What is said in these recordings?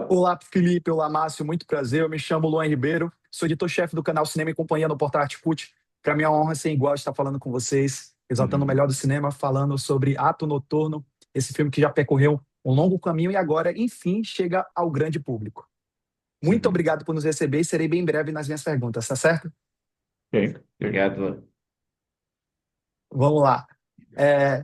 Olá, Felipe. Olá, Márcio. Muito prazer. Eu me chamo Luan Ribeiro. Sou editor-chefe do canal Cinema e Companhia no Portal Artcult. Para mim é uma honra ser igual estar falando com vocês, exaltando o Uhum, melhor do cinema, falando sobre Ato Noturno, esse filme que já percorreu um longo caminho e agora, enfim, chega ao grande público. Muito uhum. obrigado por nos receber e serei bem breve nas minhas perguntas, tá certo? Ok, obrigado. Vamos lá.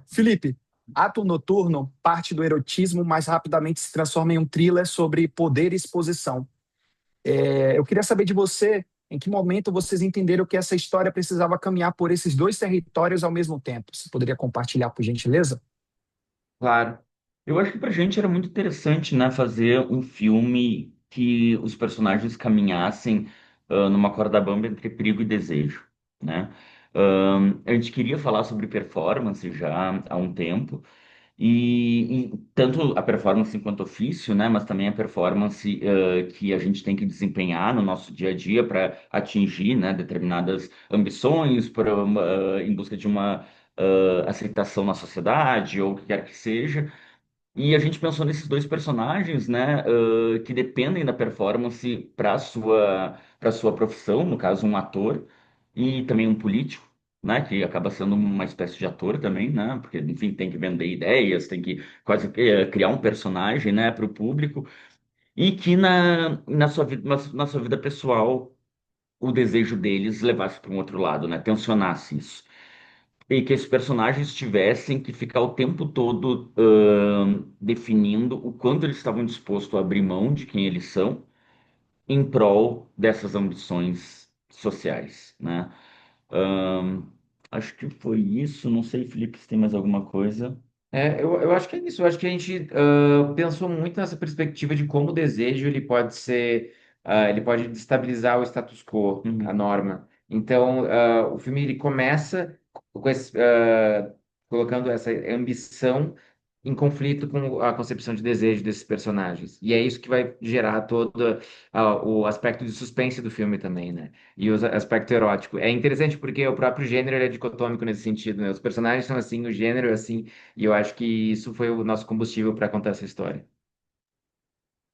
Felipe, Ato Noturno parte do erotismo, mas rapidamente se transforma em um thriller sobre poder e exposição. Eu queria saber de você, em que momento vocês entenderam que essa história precisava caminhar por esses dois territórios ao mesmo tempo? Você poderia compartilhar, por gentileza? Claro. Eu acho que pra gente era muito interessante, né, fazer um filme que os personagens caminhassem numa corda bamba entre perigo e desejo, né? A gente queria falar sobre performance já há um tempo, e tanto a performance enquanto ofício, né, mas também a performance que a gente tem que desempenhar no nosso dia a dia para atingir, né, determinadas ambições, em busca de uma aceitação na sociedade ou o que quer que seja. E a gente pensou nesses dois personagens, né, que dependem da performance para sua profissão, no caso um ator e também um político, né, que acaba sendo uma espécie de ator também, né, porque enfim tem que vender ideias, tem que quase que, criar um personagem, né, para o público e que na sua vida pessoal o desejo deles levasse para um outro lado, né, tensionasse isso. E que esses personagens tivessem que ficar o tempo todo definindo o quanto eles estavam dispostos a abrir mão de quem eles são em prol dessas ambições sociais, né? Ahn, Acho que foi isso. Não sei, Felipe, se tem mais alguma coisa. Eu acho que é isso. Eu acho que a gente pensou muito nessa perspectiva de como o desejo ele pode ser, ele pode destabilizar o status quo, a Uhum. norma. Então, o filme ele começa com colocando essa ambição em conflito com a concepção de desejo desses personagens. E é isso que vai gerar todo o aspecto de suspense do filme também, né? E o aspecto erótico. É interessante porque o próprio gênero ele é dicotômico nesse sentido, né? Os personagens são assim, o gênero é assim. E eu acho que isso foi o nosso combustível para contar essa história.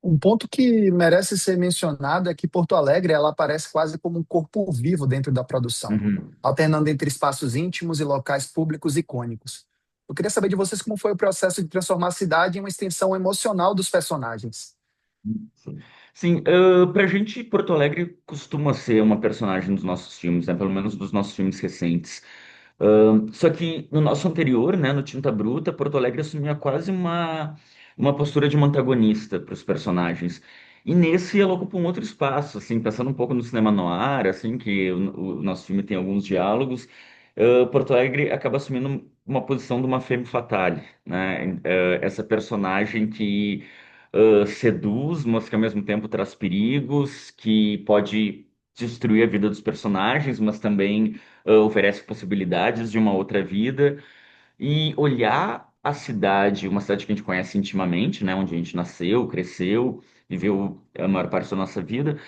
Um ponto que merece ser mencionado é que Porto Alegre ela aparece quase como um corpo vivo dentro da produção, Uhum. alternando entre espaços íntimos e locais públicos icônicos. Eu queria saber de vocês como foi o processo de transformar a cidade em uma extensão emocional dos personagens. Sim, pra gente, Porto Alegre costuma ser uma personagem dos nossos filmes, né? Pelo menos dos nossos filmes recentes. Só que no nosso anterior, né, no Tinta Bruta, Porto Alegre assumia quase uma postura de uma antagonista para os personagens. E nesse ela ocupa um outro espaço, assim, pensando um pouco no cinema noir, assim, que o nosso filme tem alguns diálogos. Porto Alegre acaba assumindo uma posição de uma femme fatale, né? Essa personagem que seduz, mas que ao mesmo tempo traz perigos, que pode destruir a vida dos personagens, mas também oferece possibilidades de uma outra vida. E olhar a cidade, uma cidade que a gente conhece intimamente, né, onde a gente nasceu, cresceu, viveu a maior parte da nossa vida,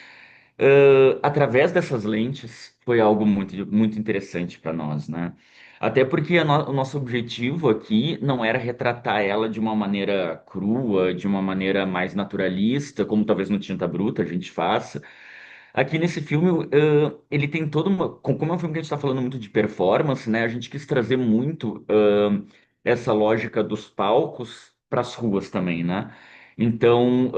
através dessas lentes foi algo muito interessante para nós, né? Até porque o nosso objetivo aqui não era retratar ela de uma maneira crua, de uma maneira mais naturalista, como talvez no Tinta Bruta a gente faça. Aqui nesse filme, ele tem toda uma. Como é um filme que a gente está falando muito de performance, né? A gente quis trazer muito essa lógica dos palcos para as ruas também, né? Então,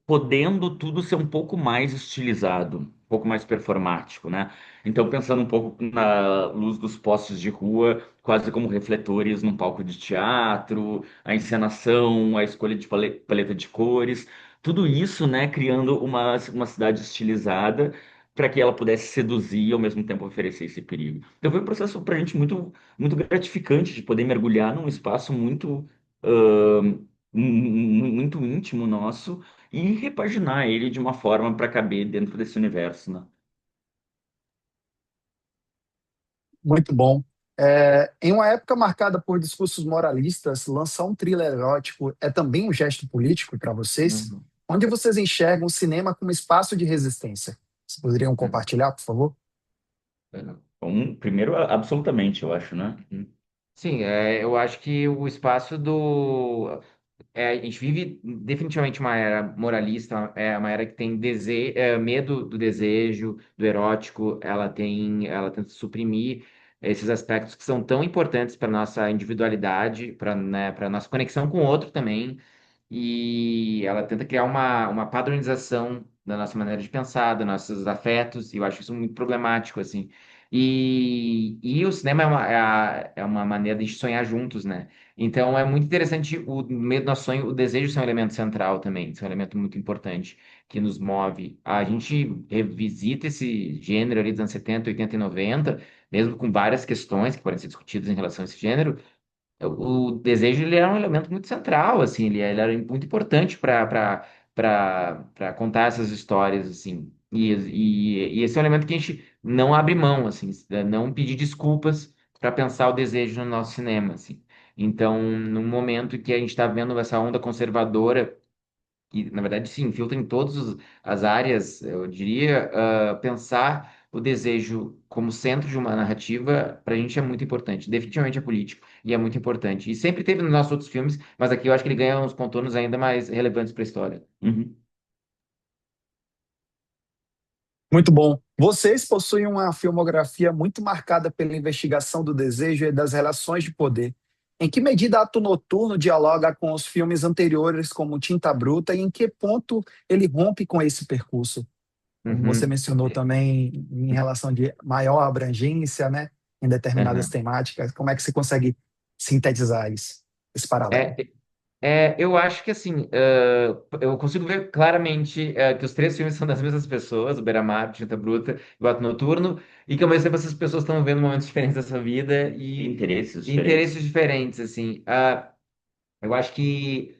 podendo tudo ser um pouco mais estilizado, um pouco mais performático, né? Então, pensando um pouco na luz dos postes de rua, quase como refletores num palco de teatro, a encenação, a escolha de paleta de cores. Tudo isso, né, criando uma cidade estilizada para que ela pudesse seduzir e ao mesmo tempo oferecer esse perigo. Então foi um processo para a gente muito gratificante de poder mergulhar num espaço muito íntimo nosso e repaginar ele de uma forma para caber dentro desse universo, né? Muito bom. Em uma época marcada por discursos moralistas, lançar um thriller erótico é também um gesto político para vocês? Uhum. Onde vocês enxergam o cinema como espaço de resistência? Vocês poderiam Uhum. compartilhar, por favor? Primeiro, absolutamente, eu acho, né? Sim, eu acho que o espaço do a gente vive definitivamente uma era moralista, é uma era que tem medo do desejo, do erótico, ela tenta suprimir esses aspectos que são tão importantes para nossa individualidade, para, né, para nossa conexão com o outro também, e ela tenta criar uma padronização da nossa maneira de pensar, dos nossos afetos, e eu acho isso muito problemático, assim. E o cinema é uma maneira de sonhar juntos, né? Então é muito interessante o medo do nosso sonho, o desejo ser um elemento central também, ser um elemento muito importante que nos move. A gente revisita esse gênero ali dos anos 70, 80 e 90, mesmo com várias questões que podem ser discutidas em relação a esse gênero, o desejo ele era um elemento muito central, assim, ele era muito importante para contar essas histórias, assim. E esse é um elemento que a gente não abre mão, assim, não pedir desculpas para pensar o desejo no nosso cinema, assim. Então, num momento que a gente está vendo essa onda conservadora que na verdade se infiltra em as áreas, eu diria, pensar o desejo como centro de uma narrativa, para a gente é muito importante. Definitivamente é político e é muito importante. E sempre teve nos nossos outros filmes, mas aqui eu acho que ele ganha uns contornos ainda mais relevantes para a história. Uhum. Muito bom. Vocês possuem uma filmografia muito marcada pela investigação do desejo e das relações de poder. Em que medida Ato Noturno dialoga com os filmes anteriores, como Tinta Bruta, e em que ponto ele rompe com esse percurso? Como você Uhum. mencionou também em relação de maior abrangência, né, em determinadas Aham. temáticas, como é que você consegue sintetizar isso, esse paralelo? É, eu acho que assim, eu consigo ver claramente que os três filmes são das mesmas pessoas, o Beira-Mar, Tinta Bruta e o Ato Noturno, e que ao mesmo tempo essas pessoas estão vivendo momentos diferentes da sua vida Interesses e diferentes. interesses diferentes, assim. Eu acho que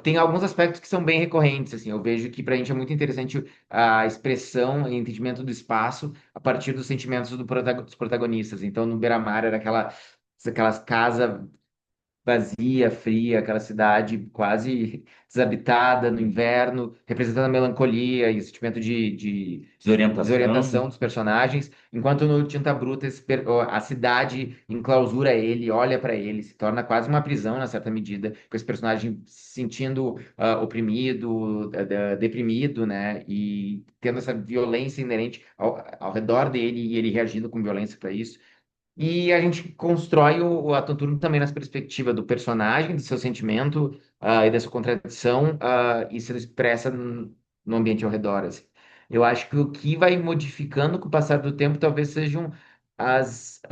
tem alguns aspectos que são bem recorrentes, assim. Eu vejo que para a gente é muito interessante a expressão e entendimento do espaço a partir dos sentimentos dos protagonistas. Então, no Beira-Mar era aquelas casas vazia, fria, aquela cidade quase desabitada no inverno, representando a melancolia e o sentimento de Desorientação. desorientação dos personagens, enquanto no Tinta Bruta a cidade enclausura ele, olha para ele, se torna quase uma prisão, na certa medida, com esse personagem se sentindo oprimido, deprimido, né, e tendo essa violência inerente ao redor dele e ele reagindo com violência para isso. E a gente constrói o Ato Turno também nessa perspectiva do personagem, do seu sentimento, e da sua contradição, e sendo expressa no ambiente ao redor, assim. Eu acho que o que vai modificando com o passar do tempo talvez sejam as,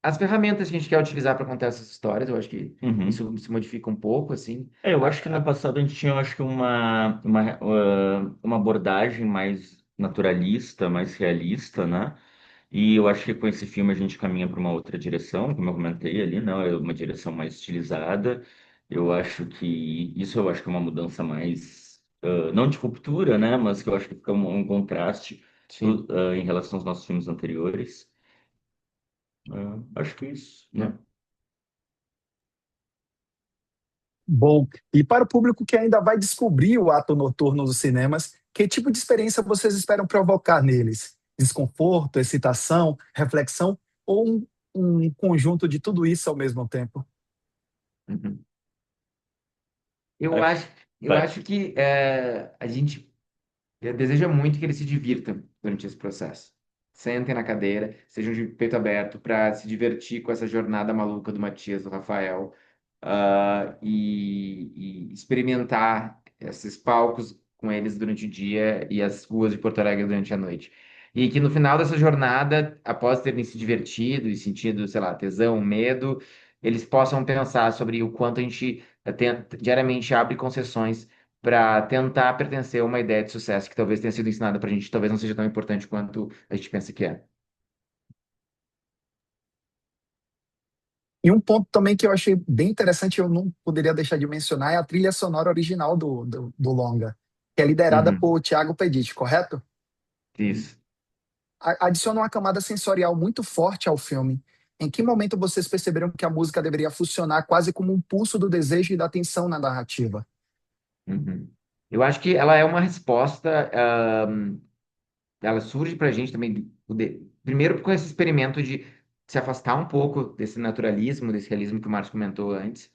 as ferramentas que a gente quer utilizar para contar essas histórias. Eu acho que Uhum. isso se modifica um pouco, assim. Eu acho que no passado a gente tinha, eu acho que uma abordagem mais naturalista, mais realista, né? E eu acho que com esse filme a gente caminha para uma outra direção, como eu comentei ali, não, é uma direção mais estilizada. Eu acho que isso eu acho que é uma mudança mais, não de ruptura, né? Mas que eu acho que fica um contraste Sim. em relação aos nossos filmes anteriores. Acho que é isso, né? Bom, e para o público que ainda vai descobrir o Ato Noturno nos cinemas, que tipo de experiência vocês esperam provocar neles? Desconforto, excitação, reflexão ou um conjunto de tudo isso ao mesmo tempo? Uhum. Eu Acho, acho, eu vai. acho que a gente deseja muito que eles se divirtam durante esse processo. Sentem na cadeira, sejam de peito aberto para se divertir com essa jornada maluca do Matias, do Rafael, e experimentar esses palcos com eles durante o dia e as ruas de Porto Alegre durante a noite. E que no final dessa jornada, após terem se divertido e sentido, sei lá, tesão, medo, eles possam pensar sobre o quanto a gente diariamente abre concessões para tentar pertencer a uma ideia de sucesso que talvez tenha sido ensinada para a gente, talvez não seja tão importante quanto a gente pensa que é. E um ponto também que eu achei bem interessante, eu não poderia deixar de mencionar, é a trilha sonora original do longa, que é liderada Uhum. por Thiago Pedicci, correto? Isso. Adiciona uma camada sensorial muito forte ao filme. Em que momento vocês perceberam que a música deveria funcionar quase como um pulso do desejo e da tensão na narrativa? Uhum. Eu acho que ela é uma resposta, ela surge para a gente também, primeiro com esse experimento de se afastar um pouco desse naturalismo, desse realismo que o Marcos comentou antes,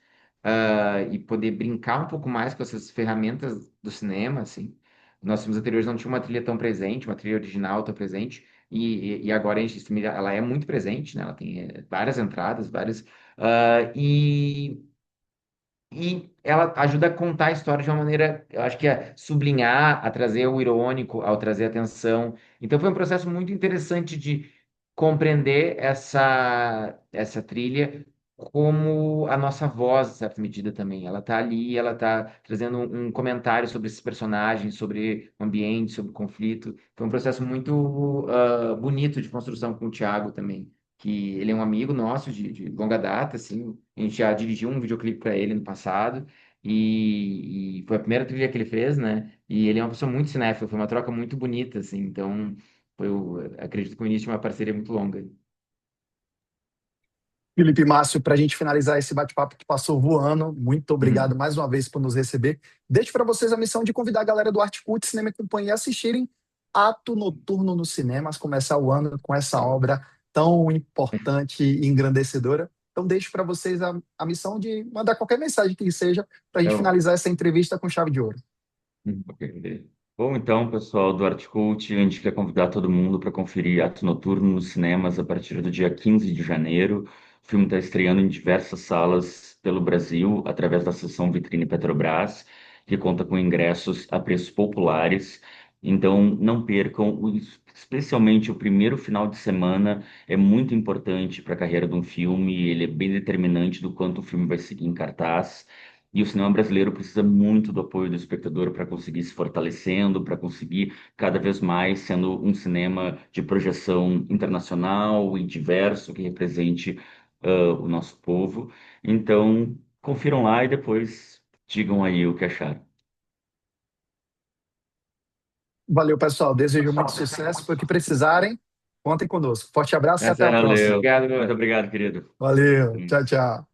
e poder brincar um pouco mais com essas ferramentas do cinema, assim. Nossos filmes anteriores não tinham uma trilha tão presente, uma trilha original tão presente, e agora a gente, esse filme, ela é muito presente, né? Ela tem várias entradas, várias... e ela ajuda a contar a história de uma maneira, eu acho que a sublinhar, a trazer o irônico, ao trazer atenção. Então foi um processo muito interessante de compreender essa trilha como a nossa voz, em certa medida também. Ela está ali, ela está trazendo um comentário sobre esses personagens, sobre o ambiente, sobre o conflito. Foi um processo muito bonito de construção com o Thiago também, que ele é um amigo nosso de longa data, assim. A gente já dirigiu um videoclipe para ele no passado e foi a primeira trilha que ele fez, né? E ele é uma pessoa muito cinéfila, foi uma troca muito bonita, assim. Então, acredito que o início de uma parceria muito longa. Felipe Márcio, para a gente finalizar esse bate-papo que passou voando, muito Uhum. obrigado mais uma vez por nos receber. Deixo para vocês a missão de convidar a galera do Arte Cult Cinema e Companhia a assistirem Ato Noturno nos cinemas, começar o ano com essa obra tão importante e engrandecedora. Então, deixo para vocês a missão de mandar qualquer mensagem que seja para a gente Então, finalizar essa entrevista com chave de ouro. Ok. Bom, então, pessoal do Art Cult, a gente quer convidar todo mundo para conferir Ato Noturno nos cinemas a partir do dia 15 de janeiro. O filme está estreando em diversas salas pelo Brasil, através da seção Vitrine Petrobras, que conta com ingressos a preços populares. Então, não percam, especialmente o primeiro final de semana é muito importante para a carreira de um filme, ele é bem determinante do quanto o filme vai seguir em cartaz. E o cinema brasileiro precisa muito do apoio do espectador para conseguir se fortalecendo, para conseguir cada vez mais sendo um cinema de projeção internacional e diverso que represente o nosso povo. Então, confiram lá e depois digam aí o que acharam. Valeu, pessoal. Desejo muito sucesso. Para o que precisarem, contem conosco. Forte abraço e até a próxima. Valeu. obrigado, Muito meu. obrigado, querido. Valeu. Tchau, tchau.